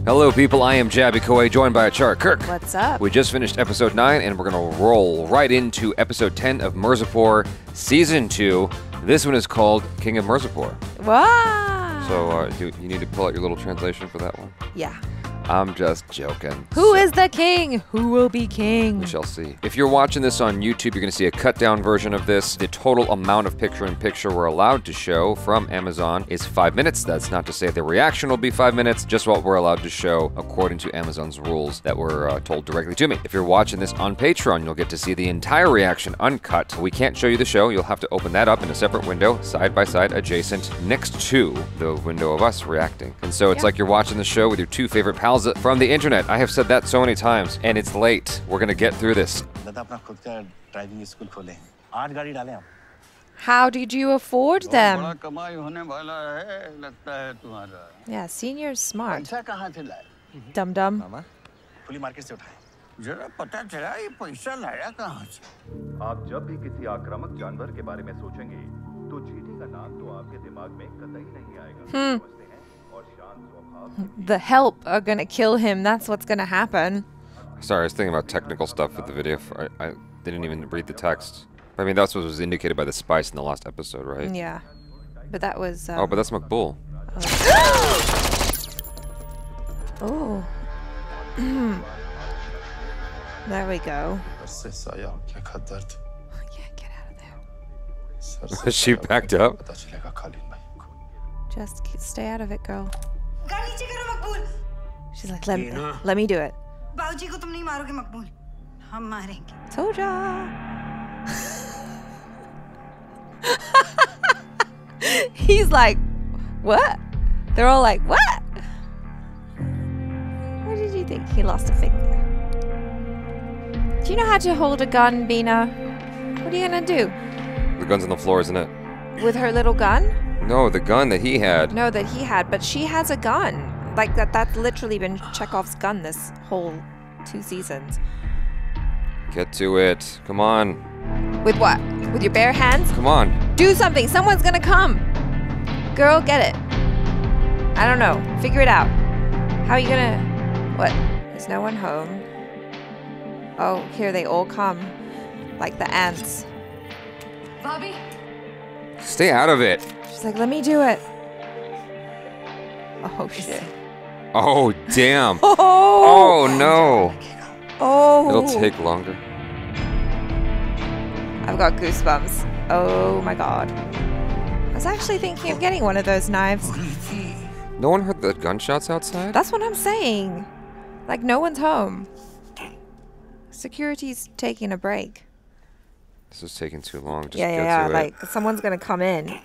Hello, people. I am Jaby KOAY, joined by ACHARA KIRK. What's up? We just finished episode 9, and we're going to roll right into episode 10 of Mirzapur, season 2. This one is called King of Mirzapur. Wow. So, you need to pull out your little translation for that one? Yeah. I'm just joking. Who is the king? Who will be king? We shall see. If you're watching this on YouTube, you're going to see a cut-down version of this. The total amount of picture-in-picture we're allowed to show from Amazon is 5 minutes. That's not to say the reaction will be 5 minutes, just what we're allowed to show according to Amazon's rules that were told directly to me. If you're watching this on Patreon, you'll get to see the entire reaction uncut. We can't show you the show. You'll have to open that up in a separate window, side by side, adjacent, next to the window of us reacting. And so it's like you're watching the show with your two favorite pals from the internet. I have said that so many times, and it's late. We're gonna get through this. How did you afford them? Yeah, senior's smart. Dum dum. आप जब भी किसी आक्रामक जानवर के बारे में सोचेंगे तो चींटी का नाम तो आपके दिमाग में कतई नहीं आएगा। The help are gonna kill him. That's what's gonna happen. Sorry, I was thinking about technical stuff with the video. I didn't even read the text. I mean, that's what was indicated by the spice in the last episode, right? Yeah. But that was... oh, but that's Makbul. Oh. There we go. Yeah, get out of there. Is she backed up? Just stay out of it, girl. She's like, let me do it. Told ya. He's like, what? They're all like, what? What did you think? He lost a finger. Do you know how to hold a gun, Bina? What are you gonna do? The gun's on the floor, isn't it? With her little gun? No, the gun that he had. No, that he had, but she has a gun. Like, that's literally been Chekhov's gun this whole 2 seasons. Get to it. Come on. With what? With your bare hands? Come on. Do something. Someone's gonna come. Girl, get it. I don't know. Figure it out. How are you gonna... What? There's no one home. Oh, here they all come. Like the ants. Bobby? Stay out of it. She's like, let me do it. Oh, shit. Oh, damn. Oh, oh no. Oh. It'll take longer. I've got goosebumps. Oh my god. I was actually thinking of getting one of those knives. No one heard the gunshots outside? That's what I'm saying. Like, no one's home. Security's taking a break. This is taking too long. Just yeah, get yeah, to it. like, someone's gonna come in.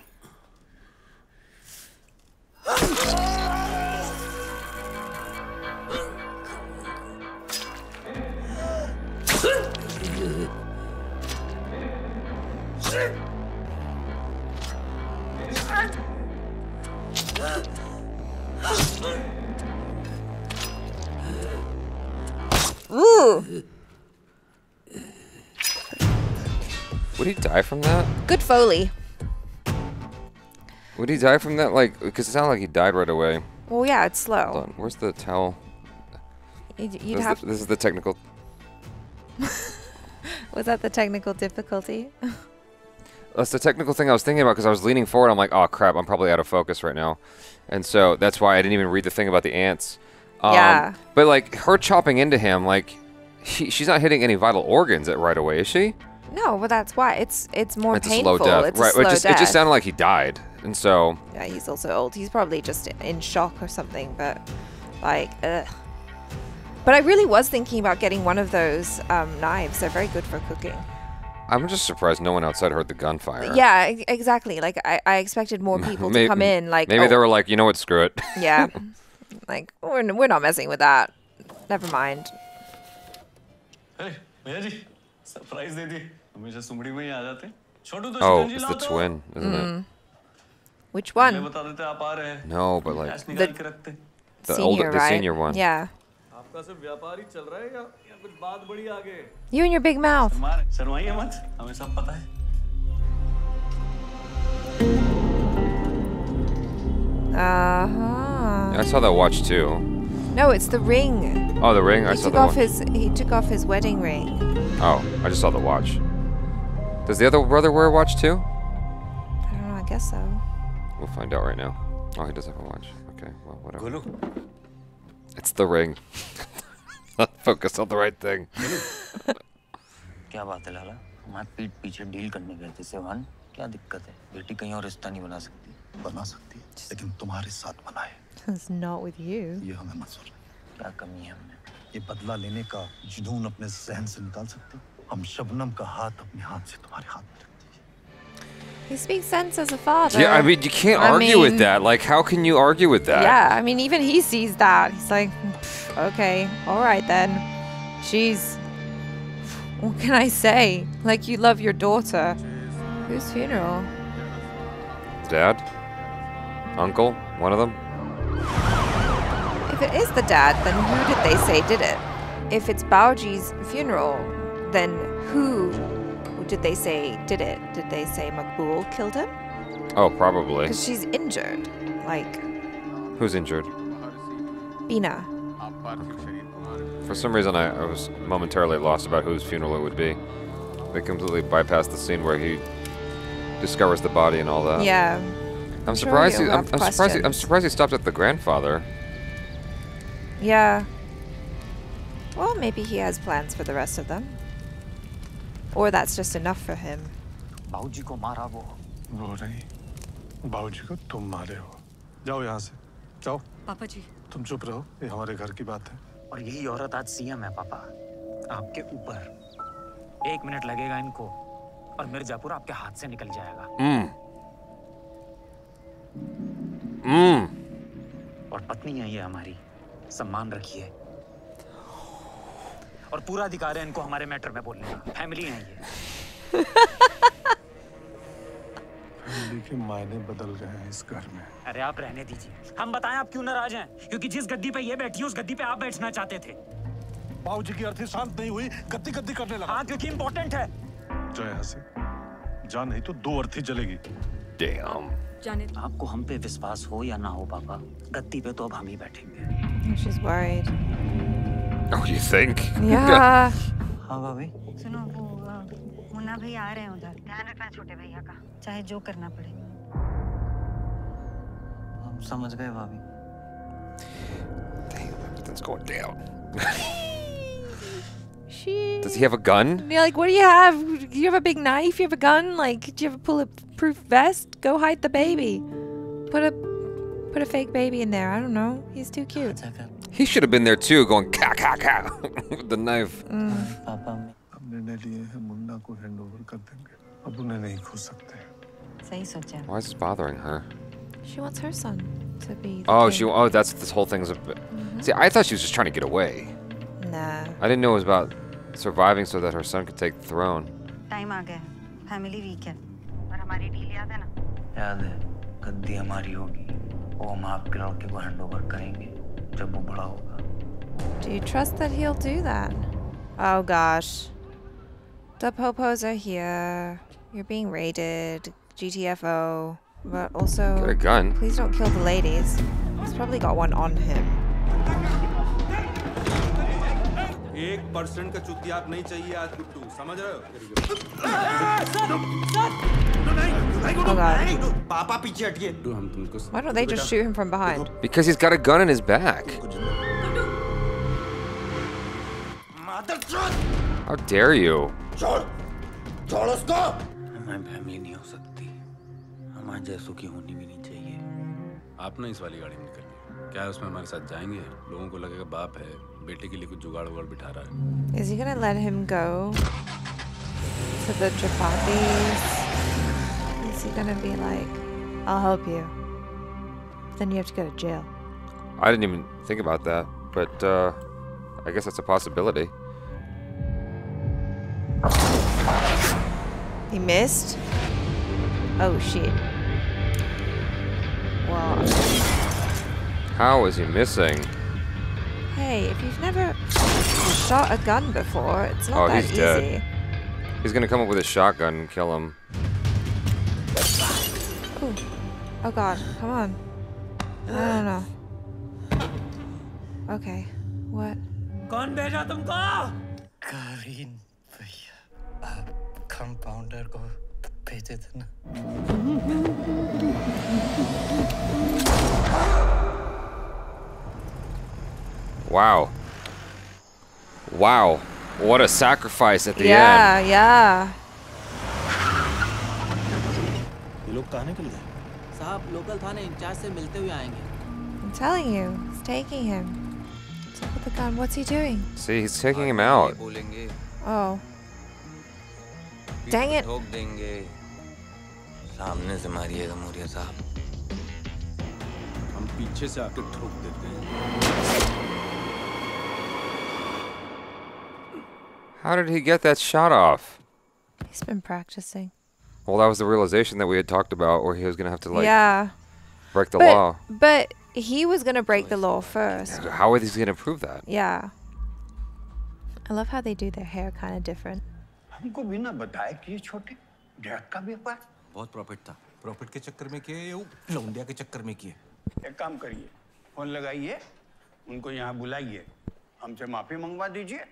Ooh! Would he die from that? Good Foley. Would he die from that? Like, because it sounded like he died right away. Well, yeah, it's slow. Hold on. Where's the towel? You'd have... This is the technical... Was that the technical difficulty? That's the technical thing I was thinking about because I was leaning forward. I'm like, oh crap, I'm probably out of focus right now. And so that's why I didn't even read the thing about the ants. Yeah. But like, her chopping into him, like, she's not hitting any vital organs right away, is she? No, but that's why. It's more it's painful. A slow death. It's right. a slow It just sounded like he died. And so... Yeah, he's also old. He's probably just in shock or something, but like, ugh. But I really was thinking about getting one of those knives. They're very good for cooking. I'm just surprised no one outside heard the gunfire. Yeah, exactly. Like, I expected more people to come in. Like, maybe they were like, you know what, screw it. Yeah. Like, we're not messing with that. Never mind. Hey, Bhayaji, surprise de di. Hamesha sumdi mein hi aa jate. Chotu to oh, it's the twin, isn't it? Which one? No, but like the senior, right? Senior one. Yeah. You and your big mouth. I saw that watch too. No, it's the ring. Oh, the ring? I saw the watch. He took off his wedding ring. Oh, I just saw the watch. Does the other brother wear a watch too? I don't know, I guess so. We'll find out right now. Oh, he does have a watch. Okay, well, whatever. It's the ring. Focus on the right thing. क्या बात है लाला? हमारे पीठ पीछे deal करने गए थे सेवान. क्या दिक्कत है? बेटी कहीं और रिश्ता नहीं बना सकती. बना सकती है, लेकिन तुम्हारे साथ बनाए. It's not with you. ये हमें मंजूर है. क्या कमी है हमने? ये बदला लेने का जुनून अपने ज़हन से निकाल सकते हो. हम शबनम का हाथ अपने हाथ से तुम्हारे हाथ में रखते हैं. He speaks sense as a father. Yeah, I mean, you can't argue with that. Like, how can you argue with that? Yeah, I mean, even he sees that. He's like, okay, all right then. Jeez. What can I say? Like, you love your daughter. Whose funeral? Dad? Uncle? One of them? If it is the dad, then who did they say did it? If it's Baoji's funeral, then who did they say did it? Did they say Makbul killed him? Oh, probably. Because she's injured. Like... Who's injured? Bina. For some reason, I was momentarily lost about whose funeral it would be. They completely bypassed the scene where he discovers the body and all that. Yeah. I'm surprised. I'm surprised he stopped at the grandfather. Yeah. Well, maybe he has plans for the rest of them. Or that's just enough for him. बाबूजी को मारा वो. रो रही. बाबूजी को तुम मारे हो. जाओ यहाँ से. जाओ. पापा जी. तुम चुप रहो. ये हमारे घर की बात है. और यही औरत आज सीएम है पापा. आपके ऊपर. 1 मिनट लगेगा इनको. और मिर्जापुर आपके हाथ से निकल जाएगा. और पत्नी है ये हमारी. सम्मान रखिए. और पूरा अधिकार है इनको हमारे मैटर में बोलने का. फैमिली है ये. फैमिली के मायने बदल गए हैं इस घर में. अरे आप रहने दीजिए. हम बताएं आप क्यों नाराज हैं? क्योंकि जिस गद्दी पे ये बैठी है उस गद्दी पे आप बैठना चाहते थे. बाबूजी की अर्थी शांत नहीं हुई. गद्दी करने लगा. हाँ, क्योंकि इम्पोर्टेंट है. जाओ यहाँ से. जा नहीं तो 2 अर्थी जलेगी. Damn. जाने. आपको हम पे विश्वास हो या ना हो पापा, गद्दी पे तो अब हम ही बैठेंगे. She's worried. Oh, you think? Yeah. हाँ भाभी. सुनो वो मुन्ना भाई आ रहे हैं उधर. ध्यान रखना छोटे भैया का. चाहे जो करना पड़े. हम समझ गए भाभी. Damn, everything's going down. She... Does he have a gun? Yeah, like, what do you have? Do you have a big knife? You have a gun? Like, do you have a bulletproof vest? Go hide the baby. Put a fake baby in there. I don't know. He's too cute. He should have been there too, going ka ka ka with the knife. पापा में. हमने ने लिए हैं मुन्ना को handover कर देंगे. अब उन्हें नहीं खो सकते. सही सोचा. Why is this bothering her? She wants her son to be. Oh, that's this whole thing's a bit. See, I thought she was just trying to get away. Nah. I didn't know it was about surviving so that her son could take the throne. Time आ गया. Family week है. और हमारी deal याद है ना? याद है. गद्दी हमारी होगी. वो हम आपके लड़के को हैंडओवर करेंगे जब वो बड़ा होगा. Do you trust that he'll do that? Oh gosh. The popos are here. You're being raided. GTFO. But also, Get a gun. please don't kill the ladies. He's probably got one on him. 1% का चुतियात नहीं चाहिए आज गुड्डू. समझ रहे हो? Oh god. पापा पीछे हटिए. हम तुमको. Why don't they just shoot him from behind? Because he's got a gun in his back. How dare you? छोड़ उसको. हमारी फैमिली नहीं हो सकती. हमारे जैसों की होनी भी नहीं चाहिए. आप ना इस वाली गाड़ी में निकलिए. क्या उसमें हमारे साथ जाएंगे? लोगों को लगेगा बाप है, बेटे के लिए कुछ जुगाड़ बिठा रहा है. Is he gonna let him go to the chapatis? Is he gonna be like, I'll help you? Then you have to go to jail. I didn't even think about that, but I guess that's a possibility. He missed? Oh shit. Wow. How is he missing? Hey, if you've never shot a gun before, it's not that he's easy. dead. He's gonna come up with a shotgun and kill him. Ooh. Oh god, come on. I don't know. Okay. What? कौन भेजा तुमको? करीन भैया, compounder को भेजे थे ना। Wow. Wow. What a sacrifice at the end. Yeah. ये लोग कहाँ निकल गए? साहब लोकल थाने इंचार्ज से मिलते हुए आएंगे। I'm telling you, it's taking him. What's up with the gun? What's he doing? See, he's taking him out. Oh. Dang it. ठोक देंगे। सामने से मारिएगा मोरिया साहब। हम पीछे से आके ठोक देते हैं। How did he get that shot off? He's been practicing. Well, that was the realization that we had talked about, where he was going to have to, like, break the law. But he was going to break the law first. How are they going to prove that? Yeah. I love how they do their hair kind of different. हमको बिना बताए कि ये छोटे dad का व्यापार बहुत profit था। प्रॉफिट के चक्कर में किए या लौंडिया के चक्कर में किए? एक काम करिए, फोन लगाइए, उनको यहाँ बुलाइए, हमसे माफी मंगवा दीजिए,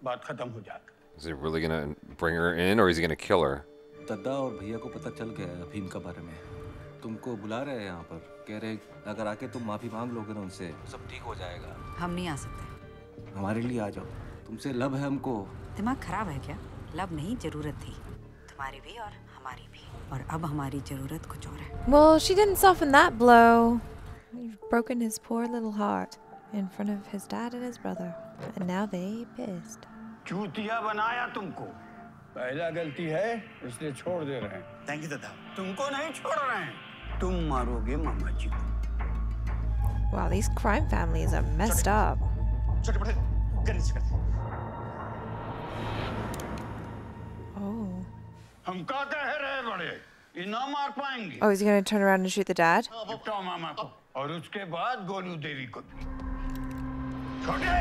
बात खत्म हो जाएगा। Is he really going to bring her in, or is he going to kill her? दादा और भैया को पता चल गया है अफीम का बारे में। तुमको बुला रहे हैं यहाँ पर, कह रहे अगर आके तुम माफी मांग लोगे ना उनसे तो सब ठीक हो जाएगा। हम नहीं आ सकते। हमारे लिए आ जाओ, तुमसे लब है हमको। दिमाग खराब है क्या? लब नहीं, जरूरत थी, तुम्हारी भी और हमारी भी, और अब हमारी जरूरत कुछ और है। Well, she didn't soften that blow. You've broken his poor little heart in front of his dad and his brother, and now they pissed. चूतिया बनाया तुमको, पहला गलती है इसलिए छोड़ दे रहे हैं। थैंक यू दादा। तुमको नहीं छोड़ रहे हैं, तुम मारोगे मामा जी को। Wow, these crime families are messed up. Oh. हम क्या कह रहे हैं बड़े, ये ना मार पाएंगे। Oh, is he going to turn around and shoot the dad? निपटाओ मामा को, और उसके बाद गोलू देवी को भी। छोटे।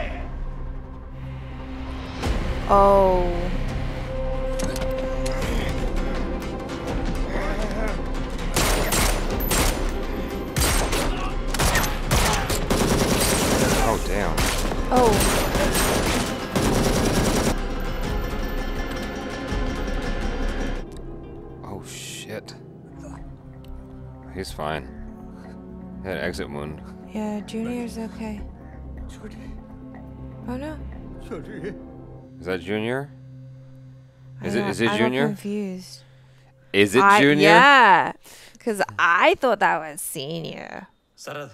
Oh. Oh, damn. Oh. Oh, shit. He's fine. He had an exit wound. Yeah, Junior's okay. Oh no. Is that Junior? Is it I'm Junior? confused. Is it Junior? Yeah, because I thought that was Senior. सरद,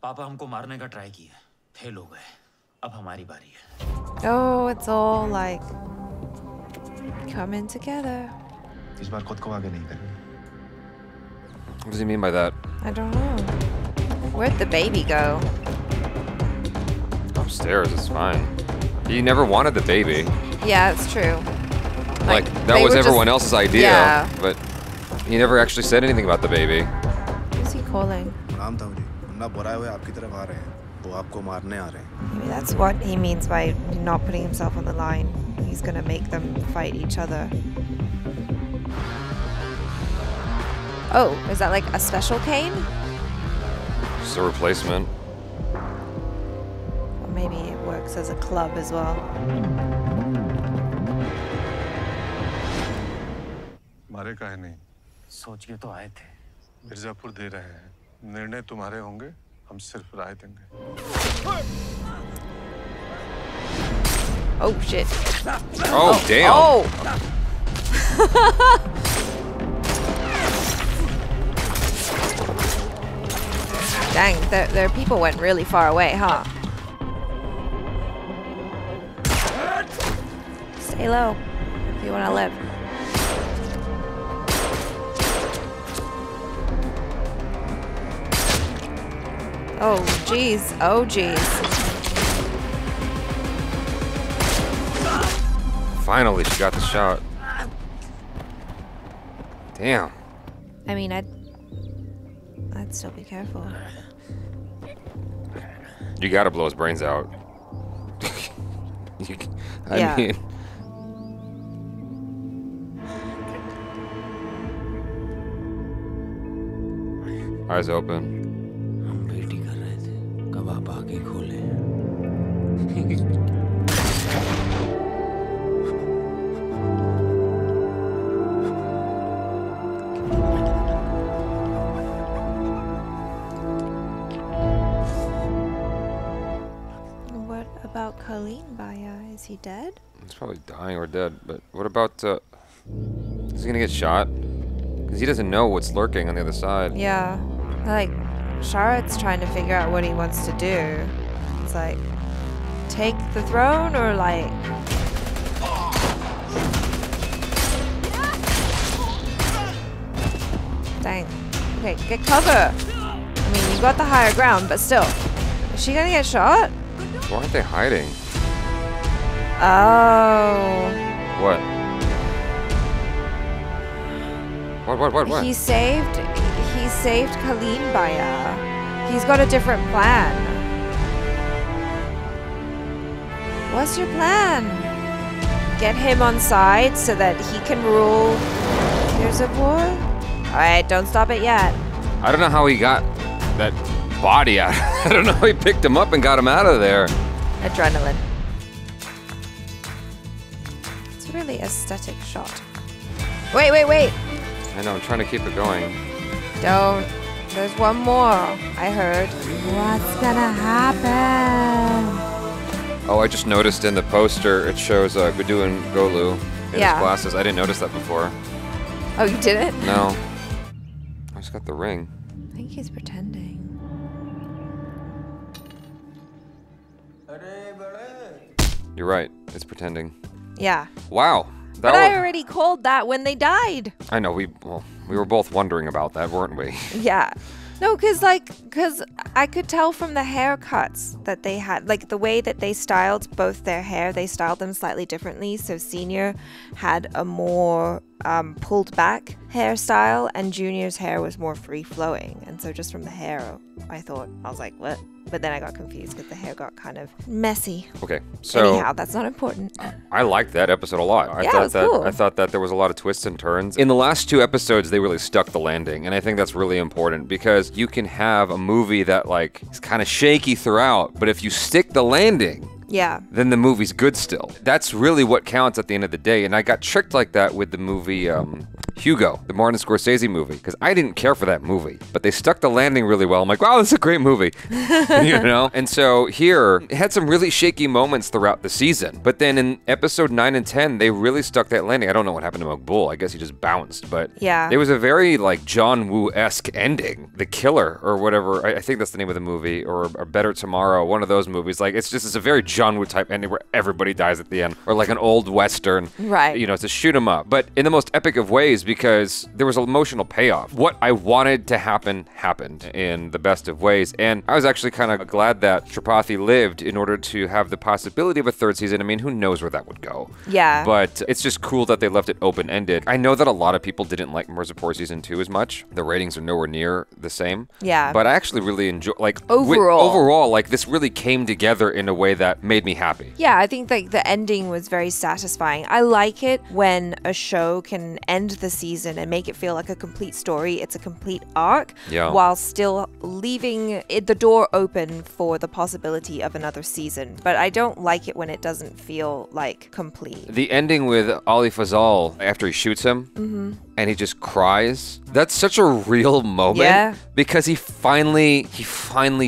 पापा हमको मारने का try किया, fail हो गए। अब हमारी बारी है। Oh, it's all like coming together. इस बार खुद को आगे नहीं करेंगे। What does he mean by that? I don't know. Where'd the baby go? Upstairs, it's fine. He never wanted the baby. Yeah, it's true. Like that was everyone else's idea, yeah. But he never actually said anything about the baby. Who's he calling? Ram था मुझे, ना बुराए हुए आपकी तरफ आ रहे हैं, वो आपको मारने आ रहे हैं। Maybe that's what he means by not putting himself on the line. He's gonna make them fight each other. Oh, is that like a special cane? Just a replacement. Or maybe it works as a club as well. मारे काहे नहीं? सोच के तो आए थे। मिर्जापुर दे रहे हैं, निर्णय तुम्हारे होंगे, हम सिर्फ राय देंगे। Oh shit. Oh damn. Oh. Dang, their people went really far away, huh? Stay low if you want to live. Oh, jeez. Oh, jeez. Finally, she got the shot. Damn. I mean, I'd still be careful. You gotta blow his brains out. I mean... Eyes open. हम wait ही कर रहे थे, कब आप आगे खोले। What about Colleen, Bhavya? Is he dead? He's probably dying or dead, but what about, is he gonna get shot? Because he doesn't know what's lurking on the other side. Yeah. Like, Sharat's trying to figure out what he wants to do. It's like, take the throne or like... Dang. Okay, get cover. I mean, you got the higher ground, but still. Is she gonna get shot? Why aren't they hiding? Oh. What? What? He saved Colleen, Bhavya. He's got a different plan. What's your plan? Get him on side so that he can rule Mirzapur? Alright, don't stop it yet. I don't know how he got that body out. I don't know how he picked him up and got him out of there. Adrenaline. It's a really aesthetic shot. Wait. I know, I'm trying to keep it going. Don't. There's one more, I heard. What's gonna happen? Oh, I just noticed in the poster it shows Gudu and Golu in his glasses. I didn't notice that before. Oh, you didn't? No. I just got the ring. I think he's pretending. You're right. It's pretending. Yeah. Wow. But I already called that when they died. I know. We were both wondering about that, weren't we? Yeah. No, because I could tell from the haircuts that they had, like the way that they styled both their hair, they styled them slightly differently. So Senior had a more pulled back hairstyle and Junior's hair was more free flowing. And so just from the hair, I was like, what? But then I got confused because the hair got kind of messy. Okay, so anyhow, that's not important. I liked that episode a lot. Yeah, it was cool. I thought that there was a lot of twists and turns. In the last 2 episodes, they really stuck the landing, and I think that's really important because you can have a movie that like is kind of shaky throughout, but if you stick the landing, yeah, then the movie's good still. That's really what counts at the end of the day. And I got tricked like that with the movie Hugo, the Martin Scorsese movie, because I didn't care for that movie, but they stuck the landing really well. I'm like, wow, this is a great movie, you know? And so here, it had some really shaky moments throughout the season, but then in episode 9 and 10, they really stuck that landing. I don't know what happened to Maqbool. I guess he just bounced, but yeah, it was a very like John Woo-esque ending. The Killer or whatever, I think that's the name of the movie, or Better Tomorrow, one of those movies. Like it's a very John Woo type ending where everybody dies at the end, or like an old Western, right? You know, to shoot 'em up, but in the most epic of ways because there was an emotional payoff. What I wanted to happen happened in the best of ways, and I was actually kind of glad that Tripathi lived in order to have the possibility of a 3rd season. I mean, who knows where that would go? Yeah. But it's just cool that they left it open-ended. I know that a lot of people didn't like Mirzapur season 2 as much. The ratings are nowhere near the same. Yeah. But I actually really enjoy, like, overall, like this really came together in a way that made me happy. Yeah, I think like the ending was very satisfying. I like it when a show can end the season and make it feel like a complete story. It's a complete arc, while still leaving the door open for the possibility of another season. But I don't like it when it doesn't feel like complete. The ending with Ali Fazal after he shoots him and he just cries. That's such a real moment because he finally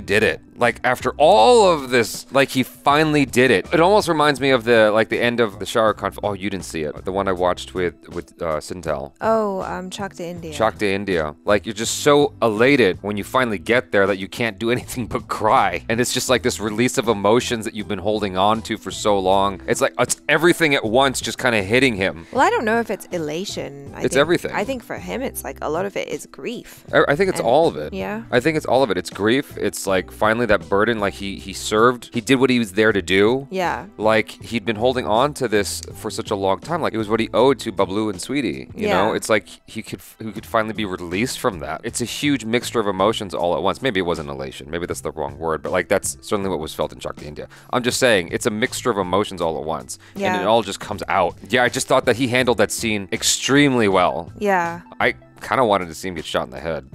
did it. Like after all of this, like he finally did it. It almost reminds me of the end of the Shah Rukh Khan. Oh, you didn't see it. The one I watched with Sintel. Oh, Chak De India. Chak De India. Like you're just so elated when you finally get there that you can't do anything but cry. And it's just like this release of emotions that you've been holding on to for so long. It's like it's everything at once just kind of hitting him. Well, I don't know if it's elation. It's everything. I think for him, it's like a lot of it is grief. I think it's all of it. Yeah. I think it's all of it. It's grief. It's like finally that burden, like he served. He did what he was there to do. Yeah. Like he'd been holding on to this for such a long time. Like it was what he owed to Bablu and Sweetie. You know, it's like he could finally be released from that. It's a huge mixture of emotions all at once. Maybe it wasn't elation. Maybe that's the wrong word, but like that's certainly what was felt in Chak De India. I'm just saying it's a mixture of emotions all at once. And it all just comes out. Yeah, I just thought that he handled that scene extremely well. Yeah. I kind of wanted to see him get shot in the head.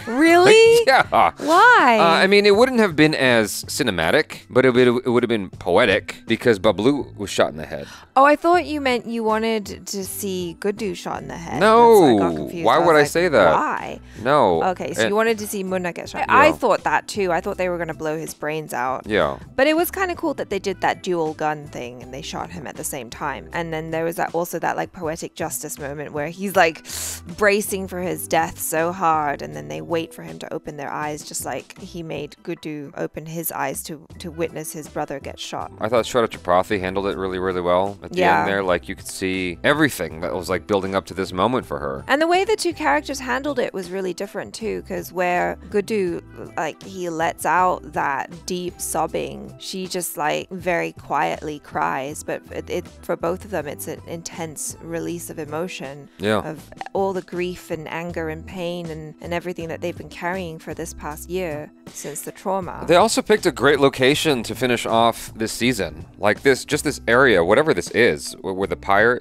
Really? Yeah. Why? I mean, it wouldn't have been as cinematic, but it would have been poetic because Bablu was shot in the head. Oh, I thought you meant you wanted to see Gudu shot in the head. No. I got confused. Why would I say that? Why? No. Okay, so you wanted to see Munna get shot. Yeah. I thought that too. I thought they were going to blow his brains out. Yeah. But it was kind of cool that they did that dual gun thing and they shot him at the same time. And then there was also that like poetic justice moment where he's like bracing for his death so hard, and then they wait for him to open their eyes, just like he made Gudu open his eyes to witness his brother get shot. I thought Shraddha Tripathi handled it really, really well at the end there. Like, you could see everything that was like building up to this moment for her. And the way the two characters handled it was really different too, because where Gudu, like, he lets out that deep sobbing, she just like very quietly cries, but for both of them it's an intense release of emotion, of all the grief and anger and pain and everything that they've been carrying for this past year since the trauma. They also picked a great location to finish off this season. Like just this area, whatever this is, where the pyre,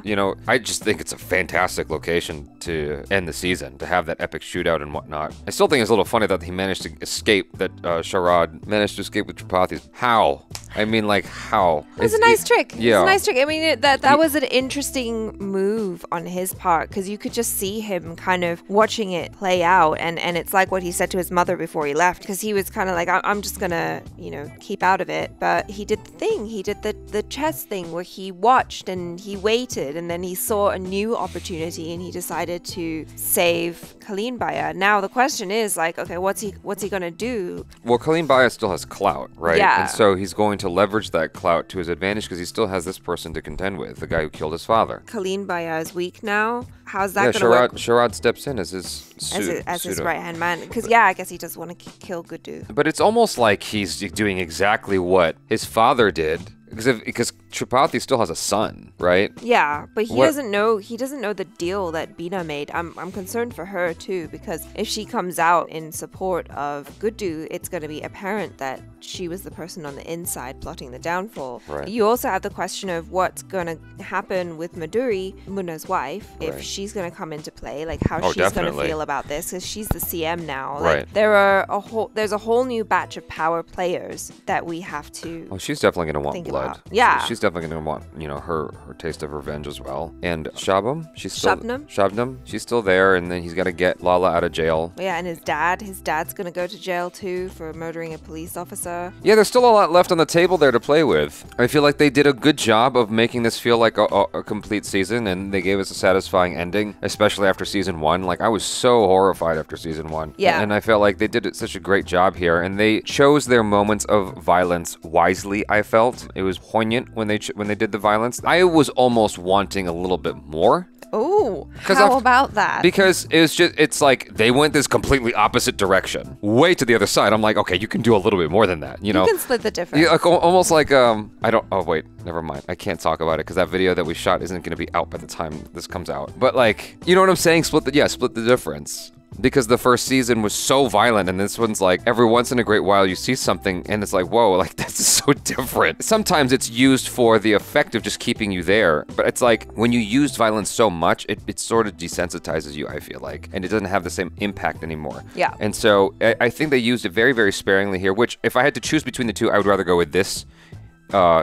you know, I just think it's a fantastic location to end the season, to have that epic shootout and whatnot. I still think it's a little funny that he managed to escape, that Sharad managed to escape with Tripathi. How? I mean, like, how? It was a nice trick. Yeah. It was a nice trick. I mean, that was an interesting move on his part, because you could just see him kind of watching it play out, and it's like what he said to his mother before he left, because he was kind of like, I'm just gonna, you know, keep out of it. But he did the thing. He did the chess thing where he watched and he waited, and then he saw a new opportunity and he decided to save Kaleen Baya. Now the question is, like, okay, what's he gonna do? Well, Kaleen Baya still has clout, right? Yeah. And so he's going to leverage that clout to his advantage because he still has this person to contend with, the guy who killed his father. Kaleen Baya is weak now. How's that gonna work? Sharad steps in as his his right-hand man, because I guess he does want to kill Gudu. But it's almost like he's doing exactly what his father did, because Tripathi still has a son, right? Yeah, but he doesn't know the deal that Bina made. I'm concerned for her too, because if she comes out in support of Gudu, it's going to be apparent that she was the person on the inside plotting the downfall. Right. You also have the question of what's going to happen with Madhuri, Munna's wife, if she's going to come into play, like how she's going to feel about this, because she's the CM now. Right. Like, there's a whole new batch of power players that we have to. Oh, she's definitely going to want blood. Yeah. She's definitely going to want, you know, her taste of revenge as well. And Shabnam, she's still there, and then he's got to get Lala out of jail. Yeah, and his dad's going to go to jail too for murdering a police officer. Yeah, there's still a lot left on the table there to play with. I feel like they did a good job of making this feel like a complete season, and they gave us a satisfying ending, especially after season 1. Like, I was so horrified after season 1. Yeah. And I felt like they did such a great job here, and they chose their moments of violence wisely, I felt. It was poignant when they did the violence. I was almost wanting a little bit more. Oh, how about that? Because it's like they went this completely opposite direction, way to the other side. I'm like, okay, you can do a little bit more than that, you know? You can split the difference. Yeah, like, almost like, oh wait, never mind. I can't talk about it because that video that we shot isn't going to be out by the time this comes out. But like, you know what I'm saying? Split the difference. Because the first season was so violent, and this one's like, every once in a great while you see something and it's like, whoa, like, this is so different. Sometimes it's used for the effect of just keeping you there, but it's like, when you use violence so much, it sort of desensitizes you, I feel like, and it doesn't have the same impact anymore. Yeah. And so I think they used it very, very sparingly here, which, if I had to choose between the two, I would rather go with this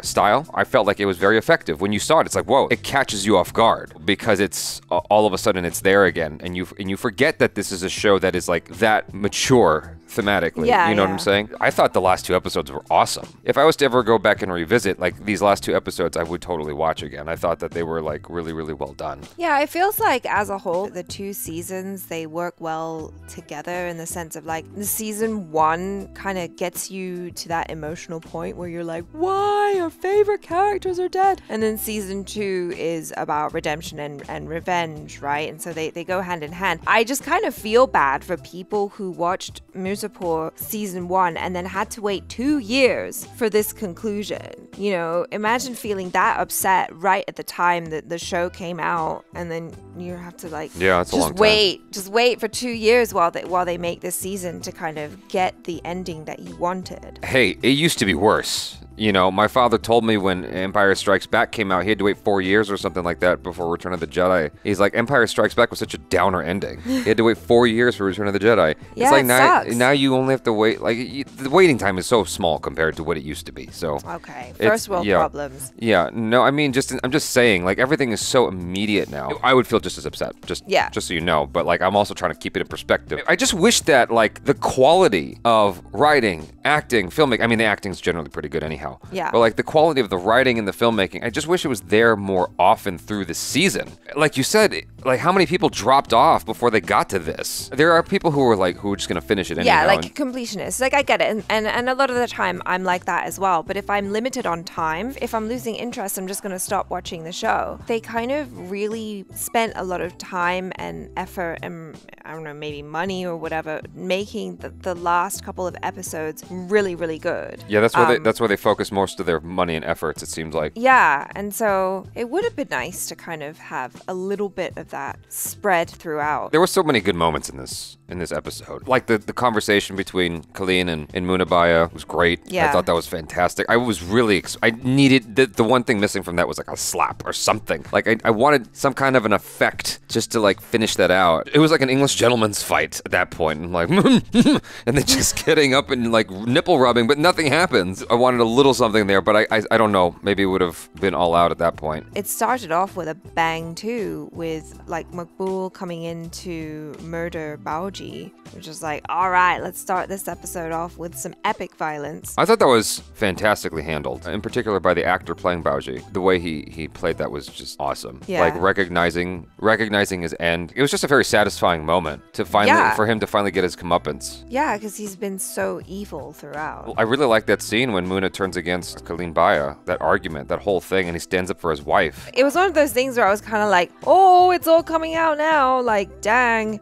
style. I felt like it was very effective. When you saw it, it's like, whoa, it catches you off guard because it's all of a sudden it's there again, and you forget that this is a show that is like that mature thematically. Yeah, you know what I'm saying? I thought the last 2 episodes were awesome. If I was to ever go back and revisit like these last 2 episodes, I would totally watch again. I thought that they were like really, really well done. Yeah, it feels like as a whole, the 2 seasons, they work well together in the sense of like the season 1 kind of gets you to that emotional point where you're like, why our favorite characters are dead? And then season 2 is about redemption and revenge, right? And so they go hand in hand. I just kind of feel bad for people who watched Mirzapur season 1 and then had to wait 2 years for this conclusion. You know, imagine feeling that upset right at the time that the show came out, and then you have to like it's a long time. Just wait for 2 years while they make this season to kind of get the ending that you wanted. Hey, it used to be worse. You know, my father told me when Empire Strikes Back came out, he had to wait 4 years or something like that before Return of the Jedi. He's like, Empire Strikes Back was such a downer ending. He had to wait 4 years for Return of the Jedi. Yeah, it's like it sucks. now you only have to wait, like, the waiting time is so small compared to what it used to be. So okay, first world problems. Yeah, no, I mean, I'm just saying, like, everything is so immediate now. I would feel just as upset, just so you know. But like, I'm also trying to keep it in perspective. I just wish that like the quality of writing, acting, filmmaking. I mean, the acting's generally pretty good anyhow. Yeah. But like the quality of the writing and the filmmaking, I just wish it was there more often through the season. Like you said, like how many people dropped off before they got to this? There are people who were just gonna finish it anyhow. Yeah, like completionists. Like I get it, and a lot of the time I'm like that as well. But if I'm limited on time, if I'm losing interest, I'm just gonna stop watching the show. They kind of really spent a lot of time and effort and I don't know, maybe money or whatever, making the last couple of episodes really, really good. Yeah, that's where they focus most of their money and efforts, it seems like. Yeah, and so it would have been nice to kind of have a little bit of that spread throughout. There were so many good moments in this episode. Like the conversation between Colleen and Munabaya was great. Yeah. I thought that was fantastic. I was really, I needed, the one thing missing from that was like a slap or something. Like I wanted some kind of an effect just to like finish that out. It was like an English gentleman's fight at that point. And like, and then just getting up and like nipple rubbing, but nothing happens. I wanted a little something there, but I don't know. Maybe it would have been all out at that point. It started off with a bang too, with like Makbul coming in to murder Baoji, which is like, all right, let's start this episode off with some epic violence. I thought that was fantastically handled, in particular by the actor playing Baoji. The way he played that was just awesome. Yeah. Like recognizing his end. It was just a very satisfying moment to finally for him to finally get his comeuppance. Yeah, because he's been so evil throughout. I really like that scene when Muna turns against Colleen Baya, that argument, that whole thing, and he stands up for his wife. It was one of those things where I was kind of like, oh, it's all coming out now. Like, dang.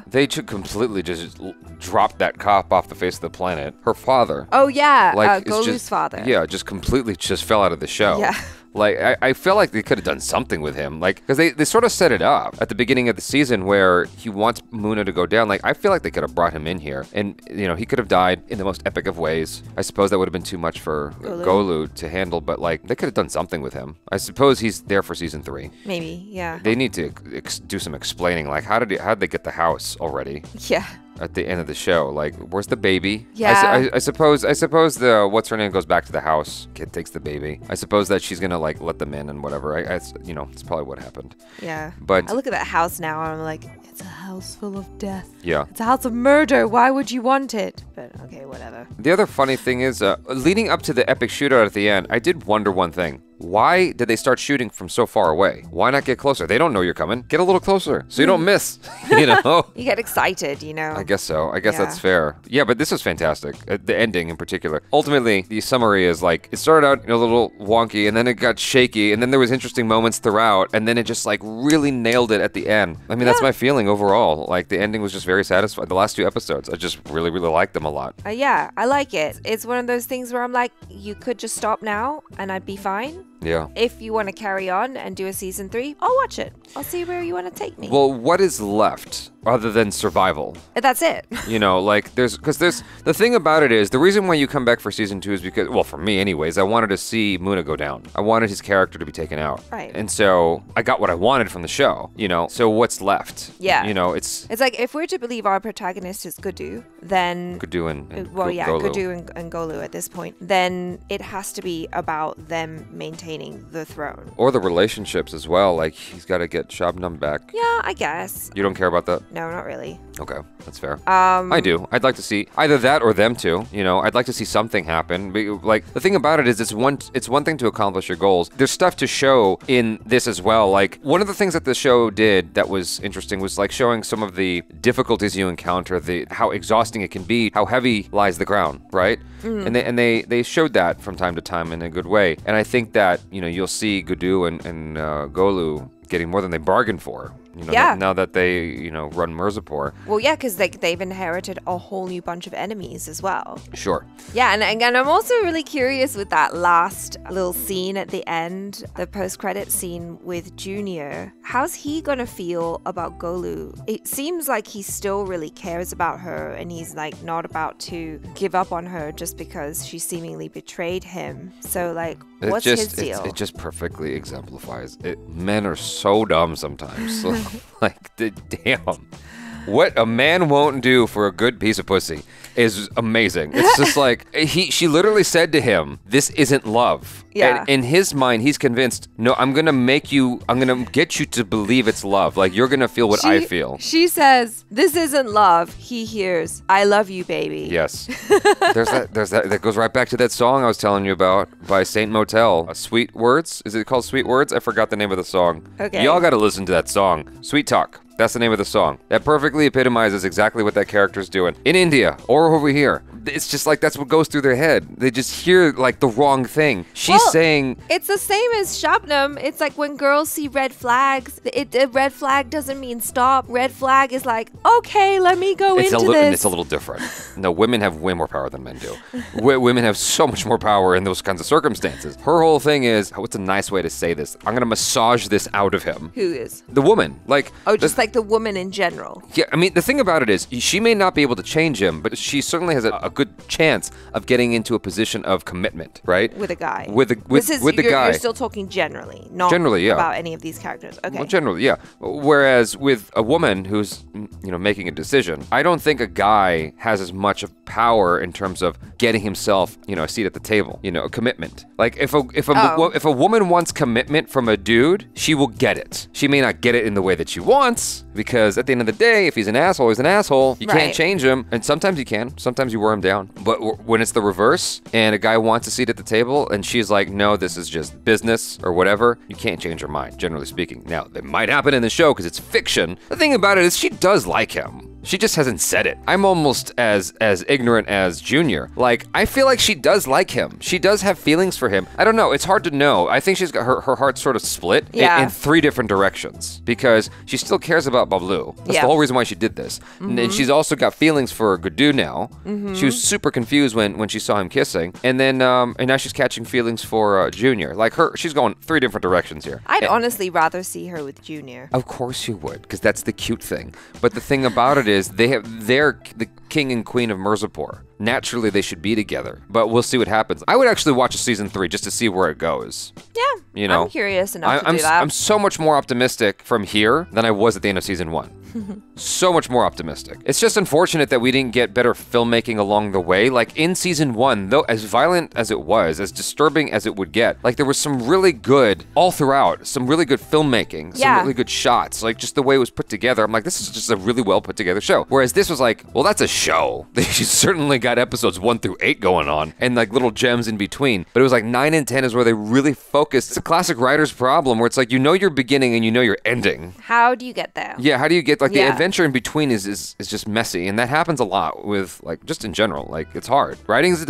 They should completely just drop that cop off the face of the planet. Her father. Oh, yeah. Like, Golu's father. Yeah, just completely just fell out of the show. Yeah. Like, I feel like they could have done something with him. Like, because they sort of set it up at the beginning of the season where he wants Muna to go down. Like, I feel like they could have brought him in here. And, you know, he could have died in the most epic of ways. I suppose that would have been too much for Golu to handle, but, like, they could have done something with him. I suppose he's there for season 3. Maybe, yeah. They need to do some explaining. Like, how did they get the house already? Yeah. At the end of the show, like, where's the baby? Yeah. I suppose the what's her name goes back to the house. Kid takes the baby. I suppose that she's gonna like let them in and whatever. You know, it's probably what happened. Yeah. But I look at that house now and I'm like, it's a house full of death. Yeah. It's a house of murder. Why would you want it? But okay, whatever. The other funny thing is, leading up to the epic shootout at the end, I did wonder one thing. Why did they start shooting from so far away? Why not get closer? They don't know you're coming. Get a little closer so you don't miss, you know? You get excited, you know? I guess so. I guess that's fair. Yeah, but this was fantastic. The ending in particular. Ultimately, the summary is like, it started out a little wonky and then it got shaky and then there was interesting moments throughout and then it just like really nailed it at the end. I mean, that's my feeling overall. Like the ending was just very satisfying. The last 2 episodes, I just really, really liked them a lot. Yeah, I like it. It's one of those things where I'm like, you could just stop now and I'd be fine. Yeah. If you want to carry on and do a season 3, I'll watch it. I'll see where you want to take me. Well, what is left other than survival? That's it. You know, like the thing about it is the reason why you come back for season 2 is because, well, for me anyways, I wanted to see Muna go down. I wanted his character to be taken out. Right. And so I got what I wanted from the show, you know, so what's left? Yeah. You know, it's like if we're to believe our protagonist is Gudu, then Gudu and Golu. Golu. and Golu at this point, then it has to be about them maintaining the throne. Or the relationships as well, like he's got to get Shabnam back. Yeah, I guess. You don't care about that? No, not really. Okay, that's fair. I do. I'd like to see either that or them two. You know, I'd like to see something happen. Like the thing about it is, it's one thing to accomplish your goals. There's stuff to show in this as well. Like one of the things that the show did that was interesting was like showing some of the difficulties you encounter, how exhausting it can be, how heavy lies the ground, right? Mm-hmm. And they showed that from time to time in a good way. And I think that, you know, you'll see Gudu and Golu getting more than they bargained for You know, Yeah. now that they, you know, run Mirzapur. Well, yeah, because they've inherited a whole new bunch of enemies as well. Sure. Yeah, and again, I'm also really curious with that last little scene at the end, the post-credit scene with Junior. How's he gonna feel about Golu? It seems like he still really cares about her, and he's like not about to give up on her just because she seemingly betrayed him. So like, what's his deal? It just perfectly exemplifies it. Men are so dumb sometimes. Like, damn. What a man won't do for a good piece of pussy is amazing. It's just like, she literally said to him, this isn't love. Yeah. And in his mind, he's convinced, no, I'm going to get you to believe it's love. Like, you're going to feel what I feel. She says, this isn't love. He hears, I love you, baby. Yes. That goes right back to that song I was telling you about by Saint Motel. Sweet Words? Is it called Sweet Words? I forgot the name of the song. Okay. Y'all got to listen to that song. Sweet Talk. That's the name of the song. That perfectly epitomizes exactly what that character's doing. In India or over here. It's just like that's what goes through their head. They just hear like the wrong thing. She's saying... It's the same as Shabnam. It's like when girls see red flags, a red flag doesn't mean stop. Red flag is like, okay, let me go into this. It's a little different. No, women have way more power than men do. Women have so much more power in those kinds of circumstances. Her whole thing is, what's a nice way to say this? I'm going to massage this out of him. Who is? The woman. Like... Oh, just like the woman in general. Yeah, I mean, the thing about it is, she may not be able to change him, but she certainly has a good chance of getting into a position of commitment, right? With a guy. With the guy. You're still talking generally, not generally, yeah. about any of these characters. Okay. Well, generally, yeah. Whereas with a woman who's, you know, making a decision, I don't think a guy has as much of power in terms of getting himself, you know, a seat at the table, you know, a commitment. Like if a woman wants commitment from a dude, she will get it. She may not get it in the way that she wants, because at the end of the day, if he's an asshole, he's an asshole. You can't change him, and sometimes you can. Sometimes you wear him down. But when it's the reverse, and a guy wants a seat at the table, and she's like, no, this is just business or whatever, you can't change her mind, generally speaking. Now, it might happen in the show because it's fiction. The thing about it is she does like him. She just hasn't said it. I'm almost as ignorant as Junior. Like, I feel like she does like him. She does have feelings for him. I don't know. It's hard to know. I think she's got her heart sort of split in 3 different directions because she still cares about Bablu. That's the whole reason why she did this. And she's also got feelings for Gudu now. She was super confused when she saw him kissing. And then, and now she's catching feelings for Junior. Like she's going 3 different directions here. I'd honestly rather see her with Junior. Of course you would, because that's the cute thing. But the thing about it is they're the king and queen of Mirzapur. Naturally, they should be together, but we'll see what happens. I would actually watch a season 3 just to see where it goes. Yeah, you know, I'm curious enough to do that. I'm so much more optimistic from here than I was at the end of season 1. So much more optimistic. It's just unfortunate that we didn't get better filmmaking along the way. Like in season 1, though, as violent as it was, as disturbing as it would get, like there was some really good, all throughout, some really good filmmaking, some really good shots, like just the way it was put together. I'm like, this is just a really well put together show. Whereas this was like, well, that's a show. She's certainly got episodes 1 through 8 going on and like little gems in between. But it was like 9 and 10 is where they really focused. It's a classic writer's problem where it's like, you know your beginning and you know your ending. How do you get there? Yeah, how do you get, like the adventure in between is just messy, and that happens a lot with, like, just in general. Like, it's hard. Writing's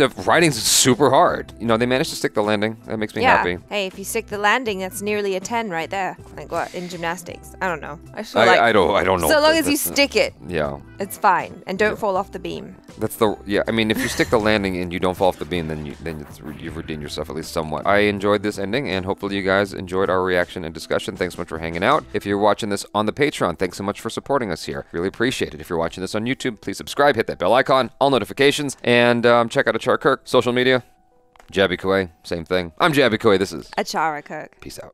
super hard. You know, they managed to stick the landing. That makes me happy. Hey, if you stick the landing, that's nearly a 10 right there. Like what, in gymnastics? I don't know. I don't know. So long as you stick it, yeah, it's fine, and don't fall off the beam. That's the I mean, if you stick the landing and you don't fall off the beam, then you've redeemed yourself at least somewhat. I enjoyed this ending, and hopefully you guys enjoyed our reaction and discussion. Thanks so much for hanging out. If you're watching this on the Patreon, thanks so much for supporting us here. Really appreciate it. If you're watching this on YouTube, please subscribe, hit that bell icon, all notifications, and check out ACHARA KIRK social media. Jaby KOAY, same thing. I'm Jaby KOAY. This is ACHARA KIRK. Peace out.